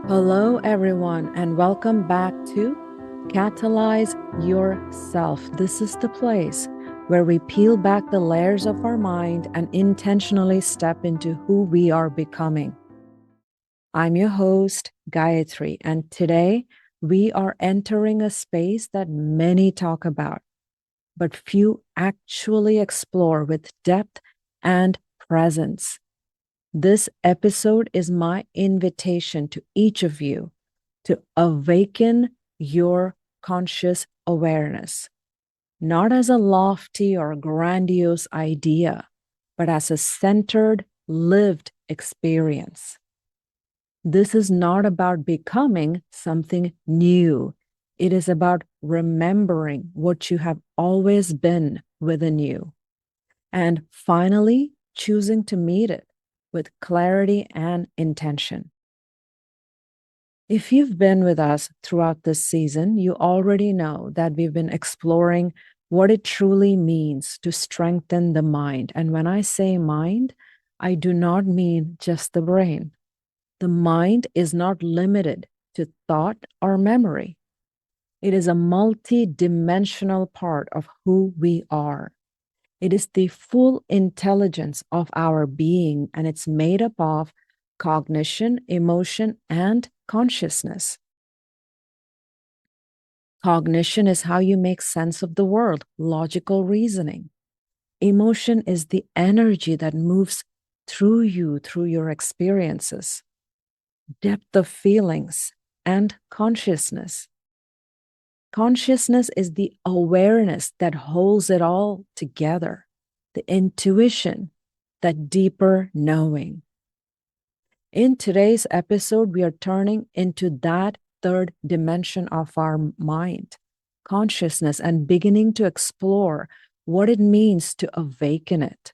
Hello, everyone, and welcome back to Catalyze Your Self. This is the place where we peel back the layers of our mind and intentionally step into who we are becoming. I'm your host, Gayatri, and today we are entering a space that many talk about, but few actually explore with depth and presence. This episode is my invitation to each of you to awaken your conscious awareness, not as a lofty or grandiose idea, but as a centered, lived experience. This is not about becoming something new. It is about remembering what you have always been within you and finally choosing to meet it with clarity and intention. If you've been with us throughout this season, you already know that we've been exploring what it truly means to strengthen the mind. And when I say mind, I do not mean just the brain. The mind is not limited to thought or memory. It is a multi-dimensional part of who we are. It is the full intelligence of our being, and it's made up of cognition, emotion, and consciousness. Cognition is how you make sense of the world, logical reasoning. Emotion is the energy that moves through you, through your experiences. Depth of feelings and consciousness. Consciousness is the awareness that holds it all together, the intuition, that deeper knowing. In today's episode, we are turning into that third dimension of our mind, consciousness, and beginning to explore what it means to awaken it,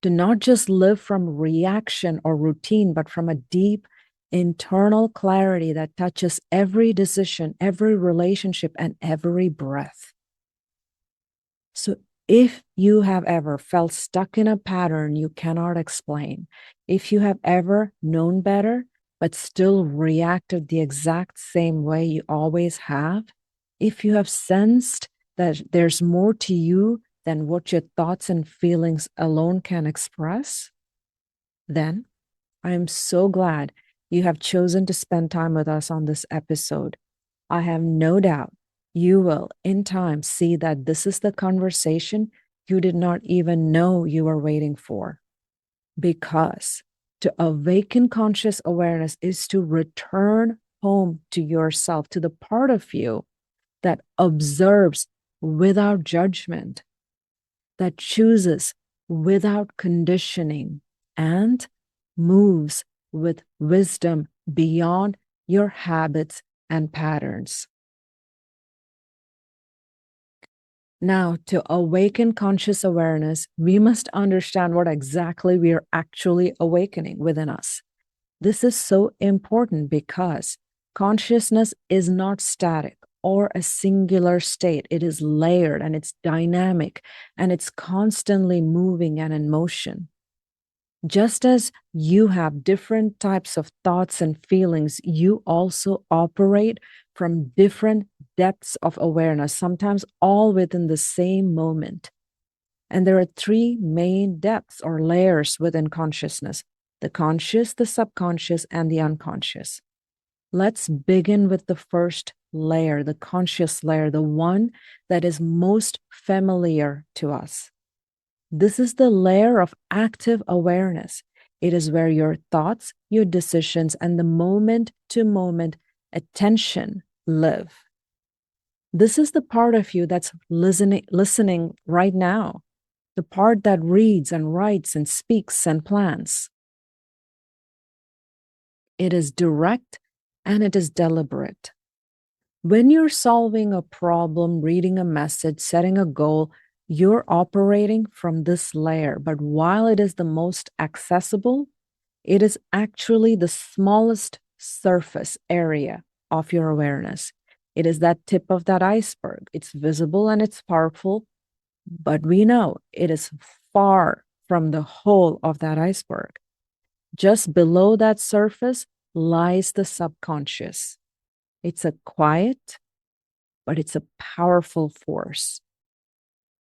to not just live from reaction or routine, but from a deep internal clarity that touches every decision, every relationship, and every breath. So if you have ever felt stuck in a pattern you cannot explain, if you have ever known better, but still reacted the exact same way you always have, if you have sensed that there's more to you than what your thoughts and feelings alone can express, then I am so glad you have chosen to spend time with us on this episode. I have no doubt you will, in time, see that this is the conversation you did not even know you were waiting for. Because to awaken conscious awareness is to return home to yourself, to the part of you that observes without judgment, that chooses without conditioning, and moves with wisdom beyond your habits and patterns. Now, to awaken conscious awareness, we must understand what exactly we are actually awakening within us. This is so important because consciousness is not static or a singular state. It is layered and it's dynamic and it's constantly moving and in motion. Just as you have different types of thoughts and feelings, you also operate from different depths of awareness, sometimes all within the same moment. And there are three main depths or layers within consciousness: the conscious, the subconscious, and the unconscious. Let's begin with the first layer, the conscious layer, the one that is most familiar to us. This is the layer of active awareness. It is where your thoughts, your decisions, and the moment to moment attention live. This is the part of you that's listening right now, the part that reads and writes and speaks and plans. It is direct and it is deliberate. When you're solving a problem, reading a message, setting a goal, you're operating from this layer. But while it is the most accessible, it is actually the smallest surface area of your awareness. It is that tip of that iceberg. It's visible and it's powerful, but we know it is far from the whole of that iceberg. Just below that surface lies the subconscious. It's a quiet, but it's a powerful force.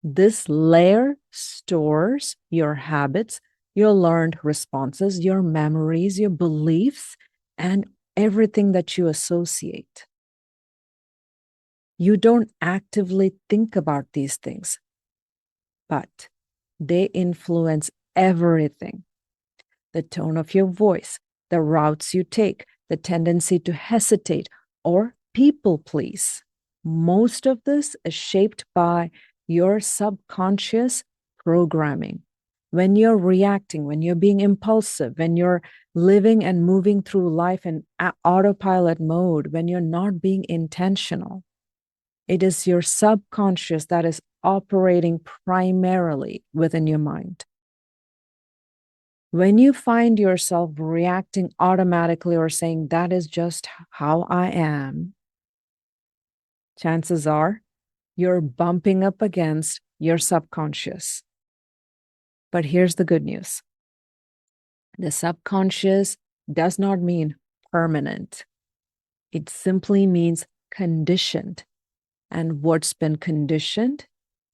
This layer stores your habits, your learned responses, your memories, your beliefs, and everything that you associate. You don't actively think about these things, but they influence everything. The tone of your voice, the routes you take, the tendency to hesitate or people please. Most of this is shaped by your subconscious programming. When you're reacting, when you're being impulsive, when you're living and moving through life in autopilot mode, when you're not being intentional, it is your subconscious that is operating primarily within your mind. When you find yourself reacting automatically or saying, that is just how I am, chances are you're bumping up against your subconscious. But here's the good news. The subconscious does not mean permanent. It simply means conditioned. And what's been conditioned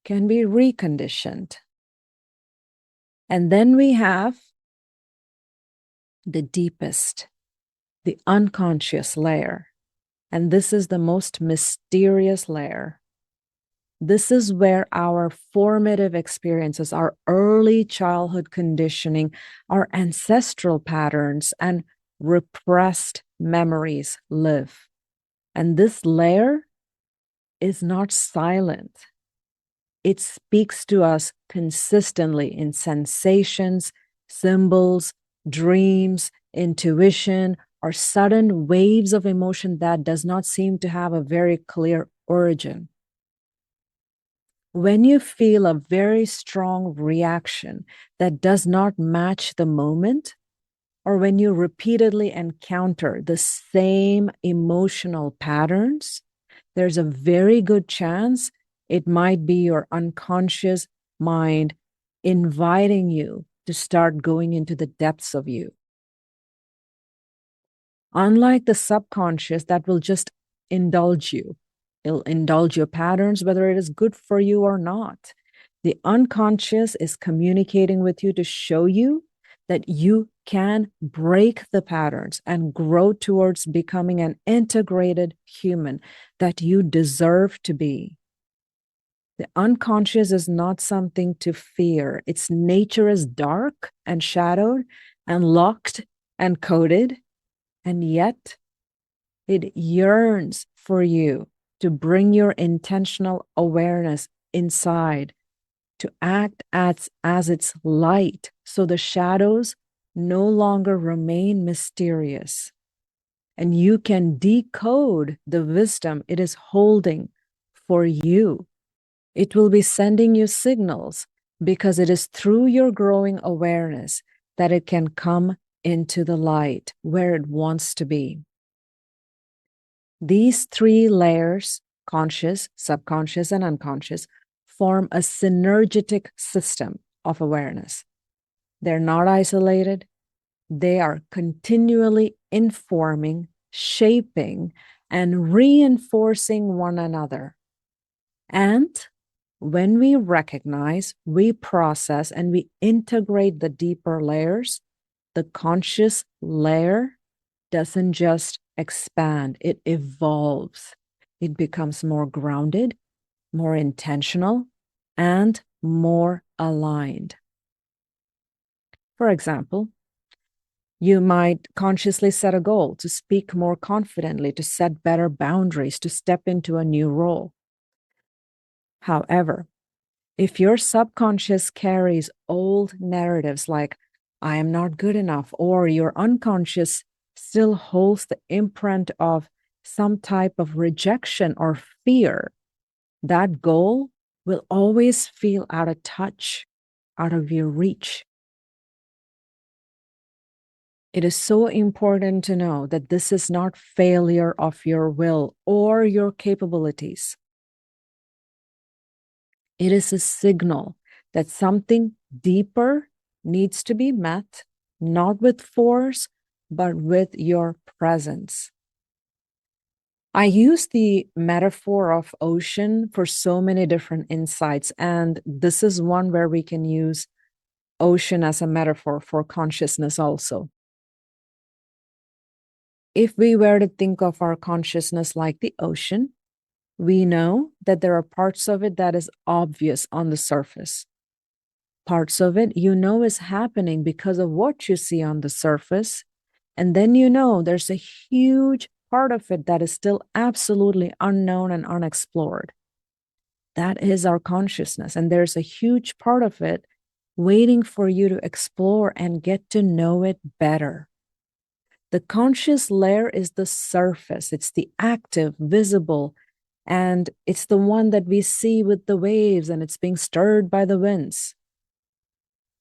can be reconditioned. And then we have the deepest, the unconscious layer. And this is the most mysterious layer. This is where our formative experiences, our early childhood conditioning, our ancestral patterns, and repressed memories live. And this layer is not silent. It speaks to us consistently in sensations, symbols, dreams, intuition, or sudden waves of emotion that does not seem to have a very clear origin. When you feel a very strong reaction that does not match the moment, or when you repeatedly encounter the same emotional patterns, there's a very good chance it might be your unconscious mind inviting you to start going into the depths of you. Unlike the subconscious that will just indulge you, it'll indulge your patterns, whether it is good for you or not. The unconscious is communicating with you to show you that you can break the patterns and grow towards becoming an integrated human that you deserve to be. The unconscious is not something to fear. Its nature is dark and shadowed and locked and coded, and yet it yearns for you to bring your intentional awareness inside, to act as its light, so the shadows no longer remain mysterious. And you can decode the wisdom it is holding for you. It will be sending you signals because it is through your growing awareness that it can come into the light where it wants to be. These three layers, conscious, subconscious, and unconscious, form a synergetic system of awareness. They're not isolated. They are continually informing, shaping, and reinforcing one another. And when we recognize, we process, and we integrate the deeper layers, the conscious layer doesn't just expand, it evolves. It becomes more grounded, more intentional, and more aligned. For example, you might consciously set a goal to speak more confidently, to set better boundaries, to step into a new role. However, if your subconscious carries old narratives like, I am not good enough, or your unconscious still holds the imprint of some type of rejection or fear, that goal will always feel out of touch, out of your reach. It is so important to know that this is not failure of your will or your capabilities. It is a signal that something deeper needs to be met, not with force, but with your presence. I use the metaphor of ocean for so many different insights, and this is one where we can use ocean as a metaphor for consciousness also. If we were to think of our consciousness like the ocean, we know that there are parts of it that is obvious on the surface. Parts of it you know is happening because of what you see on the surface. And then you know there's a huge part of it that is still absolutely unknown and unexplored. That is our consciousness. And there's a huge part of it waiting for you to explore and get to know it better. The conscious layer is the surface, it's the active, visible, and it's the one that we see with the waves and it's being stirred by the winds.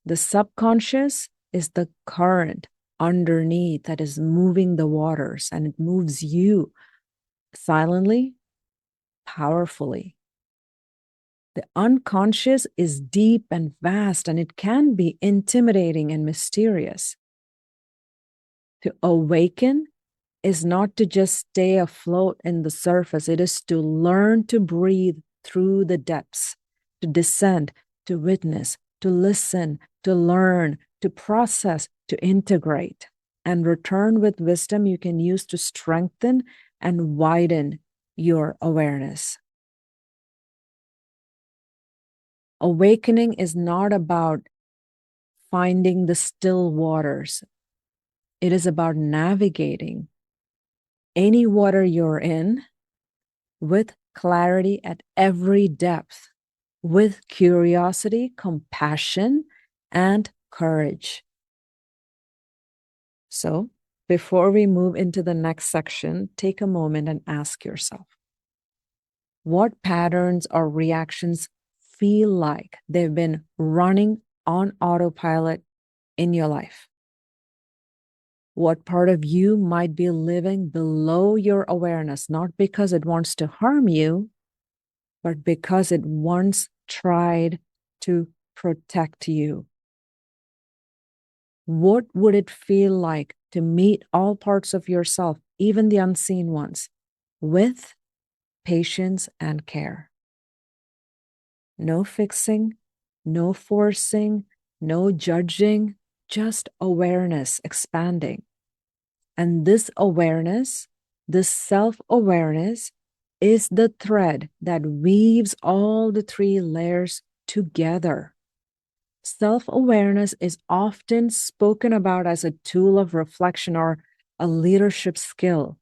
The subconscious is the current underneath that is moving the waters, and it moves you silently, powerfully. The unconscious is deep and vast, and it can be intimidating and mysterious. To awaken is not to just stay afloat in the surface, it is to learn to breathe through the depths, to descend, to witness, to listen, to learn, to process, to integrate, and return with wisdom you can use to strengthen and widen your awareness. Awakening is not about finding the still waters. It is about navigating any water you're in with clarity at every depth, with curiosity, compassion, and courage. So, before we move into the next section, take a moment and ask yourself, what patterns or reactions feel like they've been running on autopilot in your life? What part of you might be living below your awareness, not because it wants to harm you, but because it once tried to protect you? What would it feel like to meet all parts of yourself, even the unseen ones, with patience and care? No fixing, no forcing, no judging, just awareness expanding. And this awareness, this self-awareness, is the thread that weaves all the three layers together. Self-awareness is often spoken about as a tool of reflection or a leadership skill,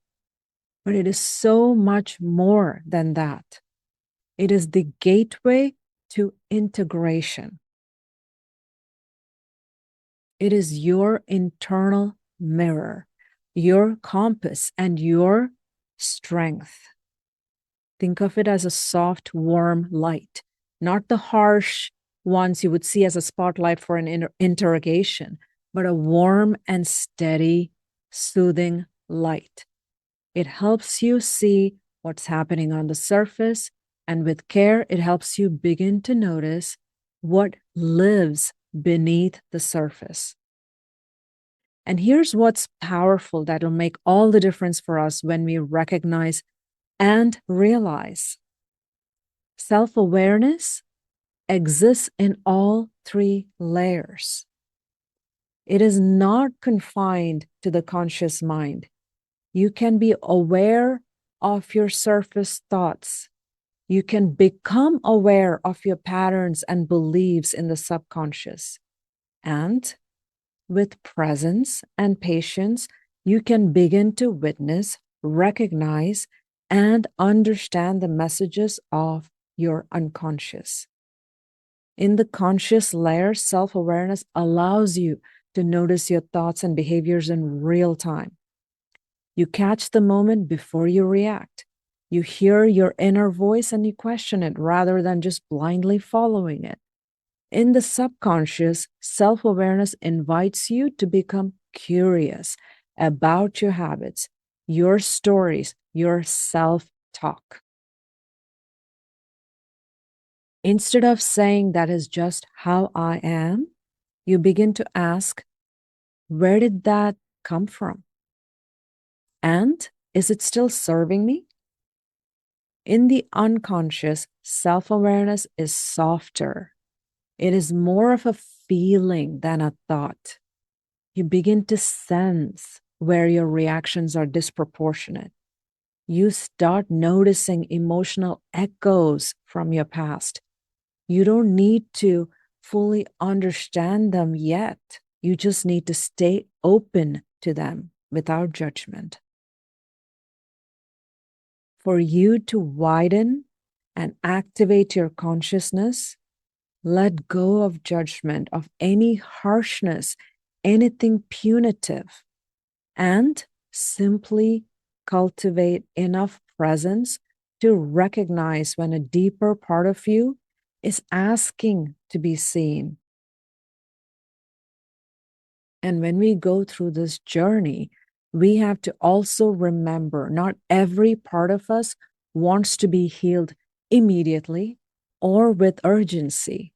but it is so much more than that. It is the gateway to integration. It is your internal mirror, your compass, and your strength. Think of it as a soft, warm light, not the harsh ones you would see as a spotlight for an interrogation, but a warm and steady, soothing light. It helps you see what's happening on the surface, and with care, it helps you begin to notice what lives beneath the surface. And here's what's powerful that'll make all the difference for us when we recognize and realize. Self-awareness exists in all three layers. It is not confined to the conscious mind. You can be aware of your surface thoughts. You can become aware of your patterns and beliefs in the subconscious. And with presence and patience, you can begin to witness, recognize, and understand the messages of your unconscious. In the conscious layer, self-awareness allows you to notice your thoughts and behaviors in real time. You catch the moment before you react. You hear your inner voice and you question it rather than just blindly following it. In the subconscious, self-awareness invites you to become curious about your habits, your stories, your self-talk. Instead of saying that is just how I am, you begin to ask, where did that come from? And is it still serving me? In the unconscious, self-awareness is softer. It is more of a feeling than a thought. You begin to sense where your reactions are disproportionate. You start noticing emotional echoes from your past. You don't need to fully understand them yet. You just need to stay open to them without judgment. For you to widen and activate your consciousness, let go of judgment, of any harshness, anything punitive, and simply cultivate enough presence to recognize when a deeper part of you is asking to be seen. And when we go through this journey, we have to also remember not every part of us wants to be healed immediately or with urgency.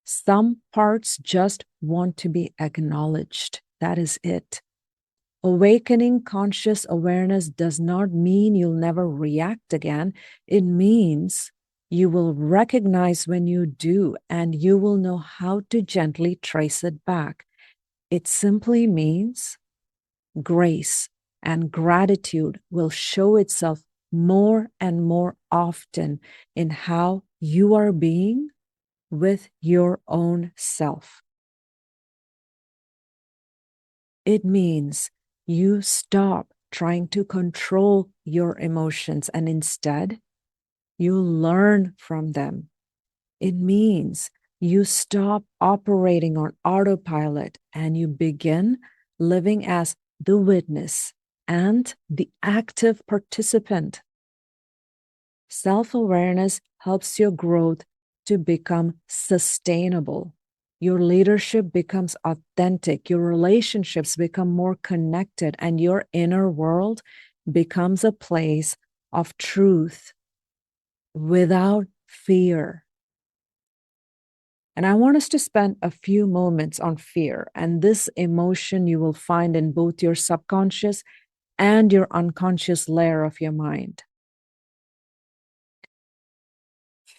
Some parts just want to be acknowledged. That is it. Awakening conscious awareness does not mean you'll never react again. It means you will recognize when you do, and you will know how to gently trace it back. It simply means grace and gratitude will show itself more and more often in how you are being with your own self. It means you stop trying to control your emotions and instead you learn from them. It means you stop operating on autopilot and you begin living as the witness and the active participant. Self-awareness helps your growth to become sustainable. Your leadership becomes authentic, your relationships become more connected, and your inner world becomes a place of truth without fear. And I want us to spend a few moments on fear. And this emotion you will find in both your subconscious and your unconscious layer of your mind.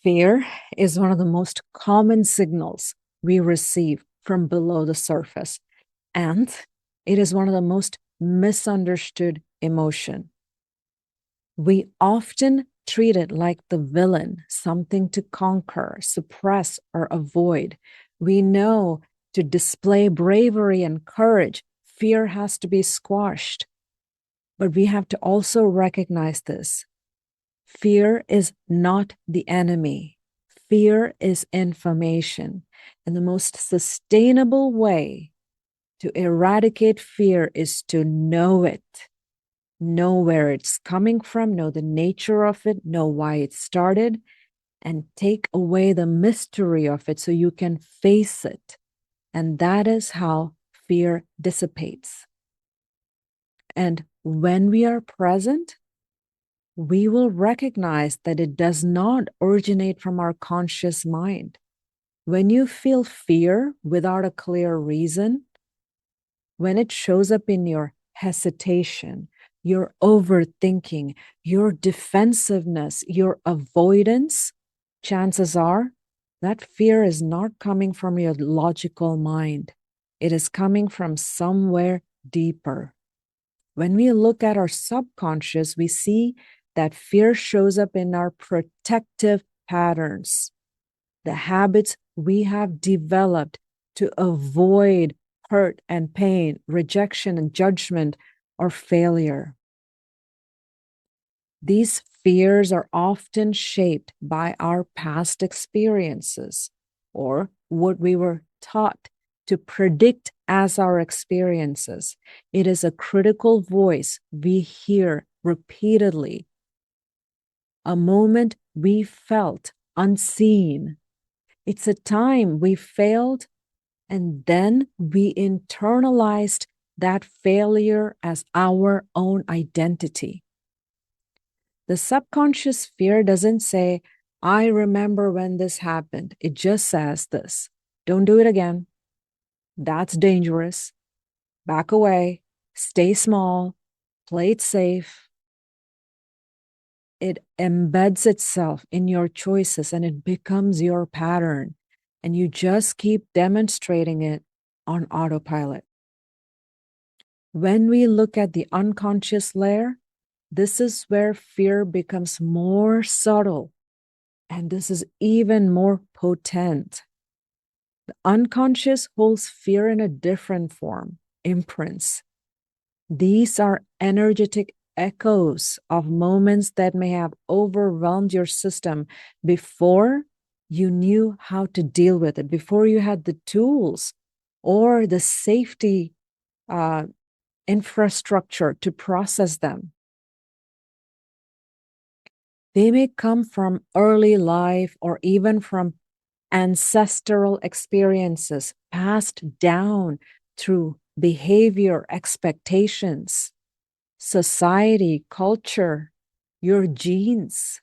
Fear is one of the most common signals we receive from below the surface, and it is one of the most misunderstood emotion. We often treat it like the villain, something to conquer, suppress, or avoid. We know to display bravery and courage, fear has to be squashed. But we have to also recognize this. Fear is not the enemy. Fear is information. And the most sustainable way to eradicate fear is to know it. Know where it's coming from, know the nature of it, know why it started, and take away the mystery of it so you can face it. And that is how fear dissipates. And when we are present, we will recognize that it does not originate from our conscious mind. When you feel fear without a clear reason, when it shows up in your hesitation, your overthinking, your defensiveness, your avoidance, chances are that fear is not coming from your logical mind. It is coming from somewhere deeper. When we look at our subconscious, we see that fear shows up in our protective patterns, the habits we have developed to avoid hurt and pain, rejection and judgment, or failure. These fears are often shaped by our past experiences or what we were taught to predict as our experiences. It is a critical voice we hear repeatedly. A moment we felt unseen. It's a time we failed, and then we internalized that failure as our own identity. The subconscious fear doesn't say, I remember when this happened. It just says this: don't do it again. That's dangerous. Back away. Stay small, play it safe. It embeds itself in your choices and it becomes your pattern. And you just keep demonstrating it on autopilot. When we look at the unconscious layer, this is where fear becomes more subtle. And this is even more potent. The unconscious holds fear in a different form, imprints. These are energetic echoes of moments that may have overwhelmed your system before you knew how to deal with it, before you had the tools or the safety infrastructure to process them. They may come from early life or even from ancestral experiences passed down through behavior, expectations, society, culture, your genes.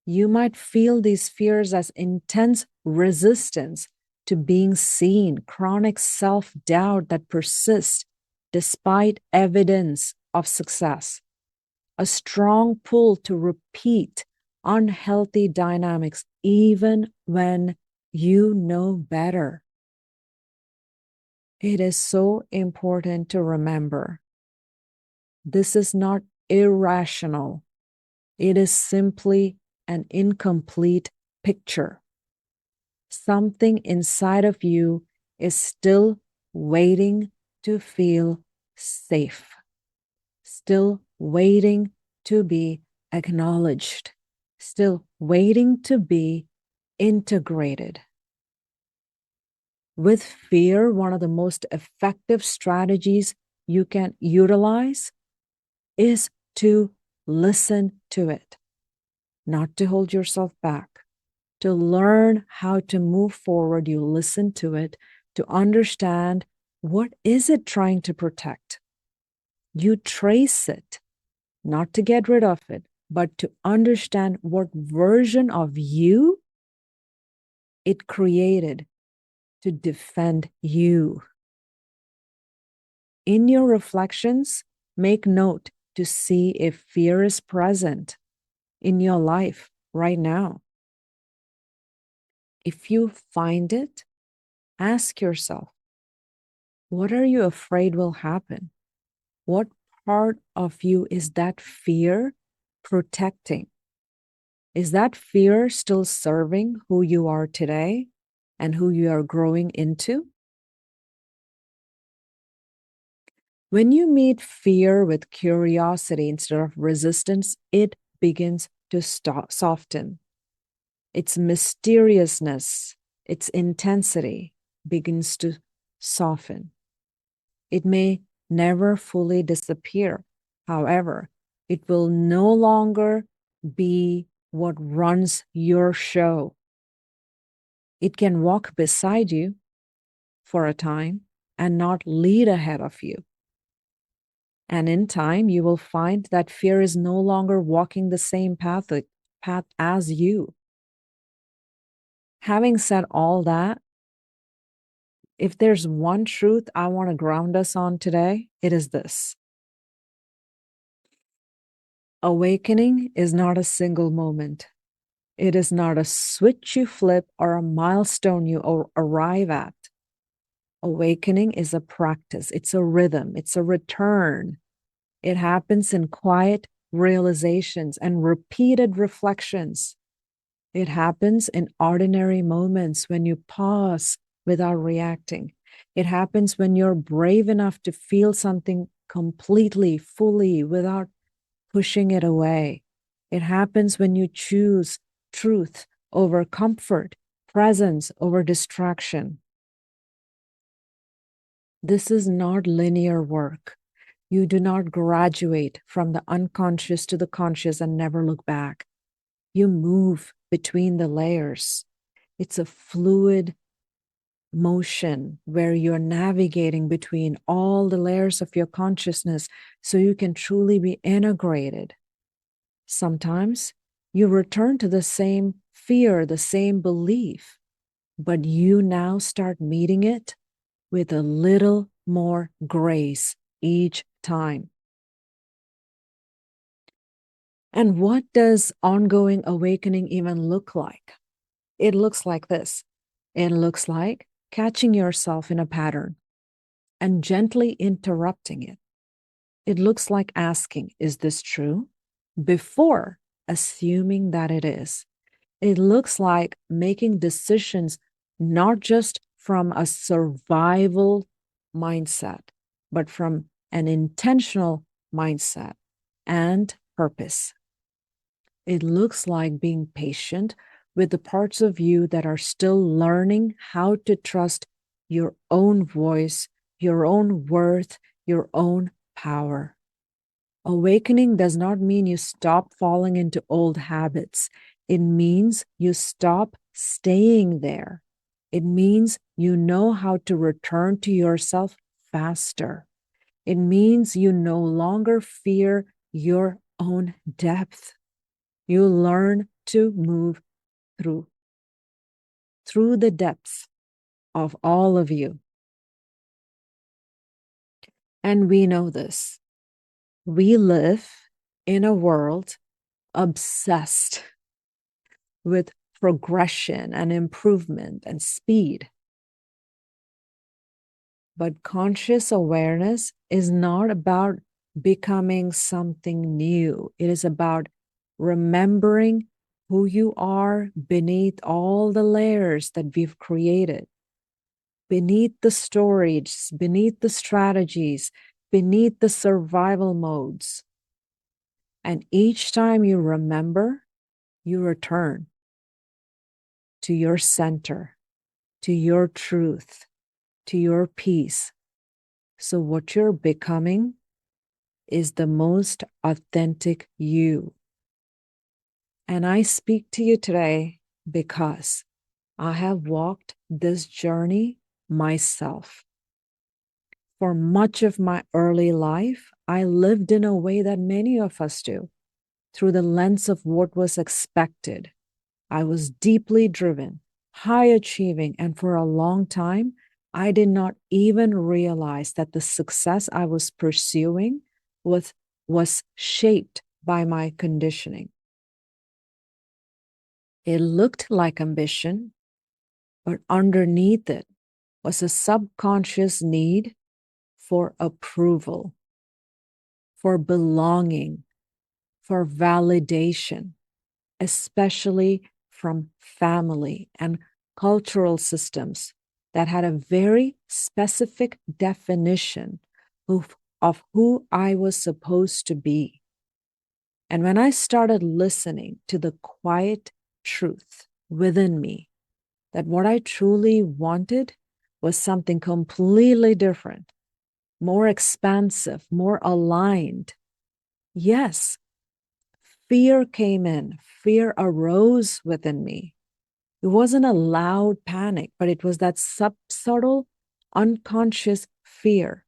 You might feel these fears as intense resistance to being seen, chronic self-doubt that persists despite evidence of success, a strong pull to repeat unhealthy dynamics even when you know better. It is so important to remember this is not irrational. It is simply an incomplete picture. Something inside of you is still waiting to feel safe, still waiting to be acknowledged, still waiting to be integrated. With fear, one of the most effective strategies you can utilize is to listen to it, not to hold yourself back. To learn how to move forward, you listen to it to understand what is it trying to protect. You trace it, not to get rid of it, but to understand what version of you it created to defend you. In your reflections, make note to see if fear is present in your life right now. If you find it, ask yourself, what are you afraid will happen? What part of you is that fear protecting? Is that fear still serving who you are today and who you are growing into? When you meet fear with curiosity instead of resistance, it begins to soften. Its mysteriousness, its intensity begins to soften. It may never fully disappear. However, it will no longer be what runs your show. It can walk beside you for a time and not lead ahead of you. And in time, you will find that fear is no longer walking the same path as you. Having said all that, if there's one truth I want to ground us on today, it is this. Awakening is not a single moment. It is not a switch you flip or a milestone you arrive at. Awakening is a practice. It's a rhythm. It's a return. It happens in quiet realizations and repeated reflections. It happens in ordinary moments when you pause without reacting. It happens when you're brave enough to feel something completely, fully, without pushing it away. It happens when you choose truth over comfort, presence over distraction. This is not linear work. You do not graduate from the unconscious to the conscious and never look back. You move between the layers. It's a fluid motion where you're navigating between all the layers of your consciousness so you can truly be integrated. Sometimes you return to the same fear, the same belief, but you now start meeting it with a little more grace each time. And what does ongoing awakening even look like? It looks like this. It looks like catching yourself in a pattern and gently interrupting it. It looks like asking, is this true? Before assuming that it is. It looks like making decisions not just from a survival mindset, but from an intentional mindset and purpose. It looks like being patient with the parts of you that are still learning how to trust your own voice, your own worth, your own power. Awakening does not mean you stop falling into old habits. It means you stop staying there. It means you know how to return to yourself faster. It means you no longer fear your own depth. You learn to move through the depths of all of you. And we know this. We live in a world obsessed with progression and improvement and speed. But conscious awareness is not about becoming something new. It is about remembering who you are beneath all the layers that we've created, beneath the stories, beneath the strategies, beneath the survival modes. And each time you remember, you return to your center, to your truth, to your peace. So what you're becoming is the most authentic you. And I speak to you today because I have walked this journey myself. For much of my early life, I lived in a way that many of us do, through the lens of what was expected. I was deeply driven, high achieving, and for a long time, I did not even realize that the success I was pursuing was shaped by my conditioning. It looked like ambition, but underneath it was a subconscious need for approval, for belonging, for validation, especially from family and cultural systems that had a very specific definition of who I was supposed to be. And when I started listening to the quiet truth within me, that what I truly wanted was something completely different, more expansive, more aligned. Yes, fear came in, fear arose within me. It wasn't a loud panic, but it was that subtle, unconscious fear.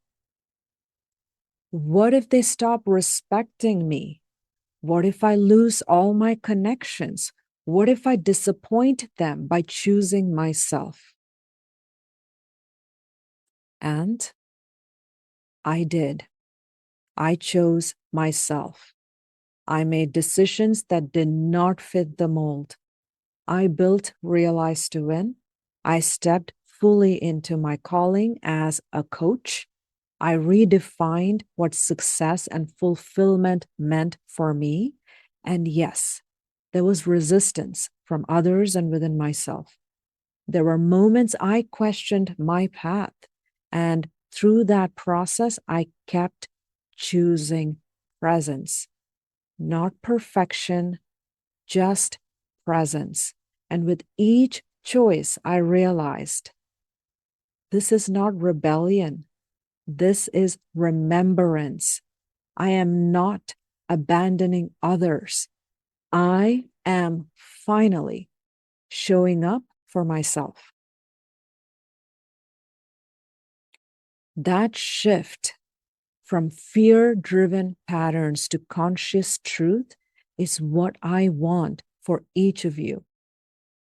What if they stop respecting me? What if I lose all my connections? What if I disappoint them by choosing myself? And I did. I chose myself. I made decisions that did not fit the mold. I built Realize to Win. I stepped fully into my calling as a coach. I redefined what success and fulfillment meant for me. And yes, there was resistance from others and within myself. There were moments I questioned my path. And through that process, I kept choosing presence, not perfection, just presence. And with each choice, I realized this is not rebellion. This is remembrance. I am not abandoning others. I am finally showing up for myself. That shift from fear-driven patterns to conscious truth is what I want for each of you.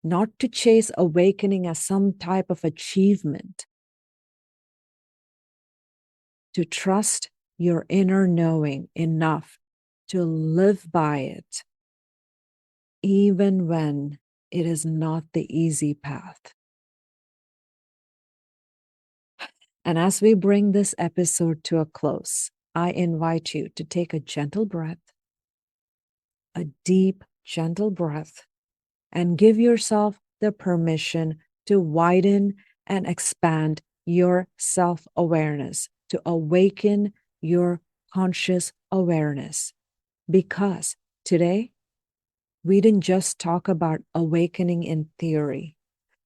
Not to chase awakening as some type of achievement, to trust your inner knowing enough to live by it, even when it is not the easy path. And as we bring this episode to a close, I invite you to take a gentle breath, a deep, gentle breath, and give yourself the permission to widen and expand your self-awareness, to awaken your conscious awareness. Because today, we didn't just talk about awakening in theory.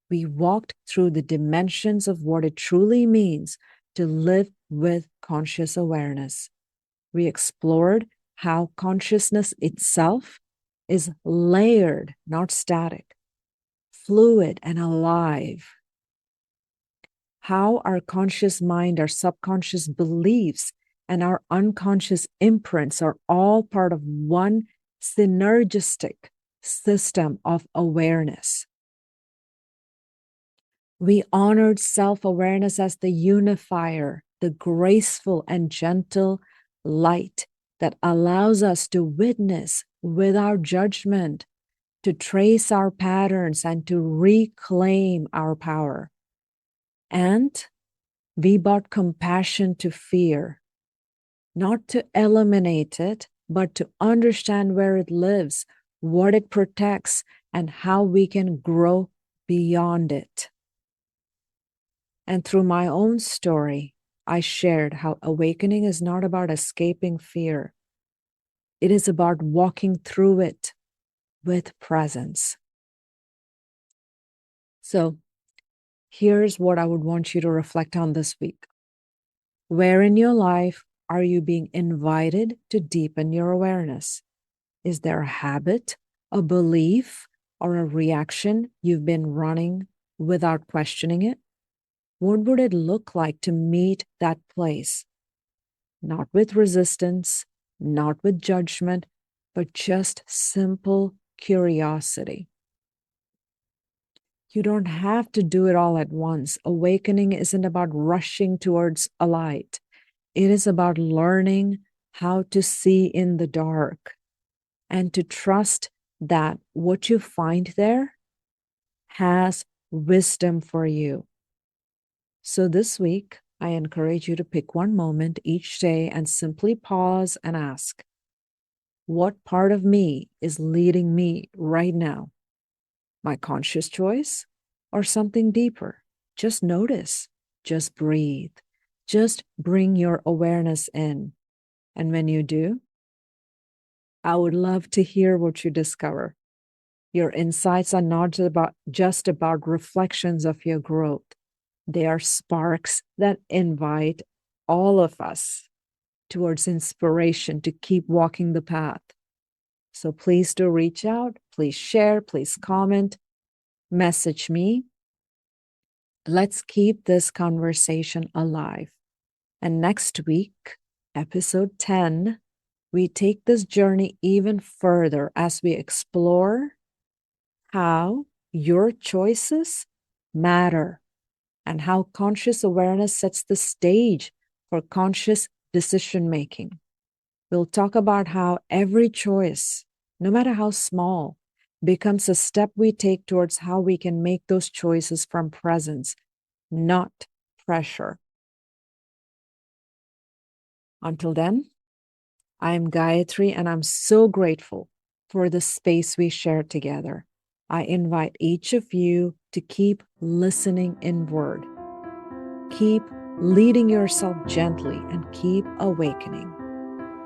We walked through the dimensions of what it truly means to live with conscious awareness. We explored how consciousness itself is layered, not static, fluid and alive. How our conscious mind, our subconscious beliefs, and our unconscious imprints are all part of one synergistic system of awareness. We honored self-awareness as the unifier, the graceful and gentle light that allows us to witness without judgment, to trace our patterns and to reclaim our power. And we brought compassion to fear, not to eliminate it, but to understand where it lives, what it protects, and how we can grow beyond it. And through my own story, I shared how awakening is not about escaping fear. It is about walking through it with presence. So here's what I would want you to reflect on this week. Where in your life are you being invited to deepen your awareness? Is there a habit, a belief, or a reaction you've been running without questioning it? What would it look like to meet that place? Not with resistance, not with judgment, but just simple curiosity. You don't have to do it all at once. Awakening isn't about rushing towards a light. It is about learning how to see in the dark and to trust that what you find there has wisdom for you. So this week, I encourage you to pick one moment each day and simply pause and ask, what part of me is leading me right now? My conscious choice or something deeper? Just notice, just breathe, just bring your awareness in. And when you do, I would love to hear what you discover. Your insights are not just about reflections of your growth. They are sparks that invite all of us towards inspiration to keep walking the path. So please do reach out, please share, please comment, message me. Let's keep this conversation alive. And next week, episode 10, we take this journey even further as we explore how your choices matter and how conscious awareness sets the stage for conscious decision making. We'll talk about how every choice, no matter how small, becomes a step we take towards how we can make those choices from presence, not pressure. Until then, I am Gayatri, and I'm so grateful for the space we shared together. I invite each of you to keep listening inward, keep leading yourself gently, and keep awakening.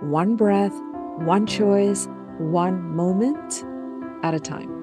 One breath, one choice, one moment at a time.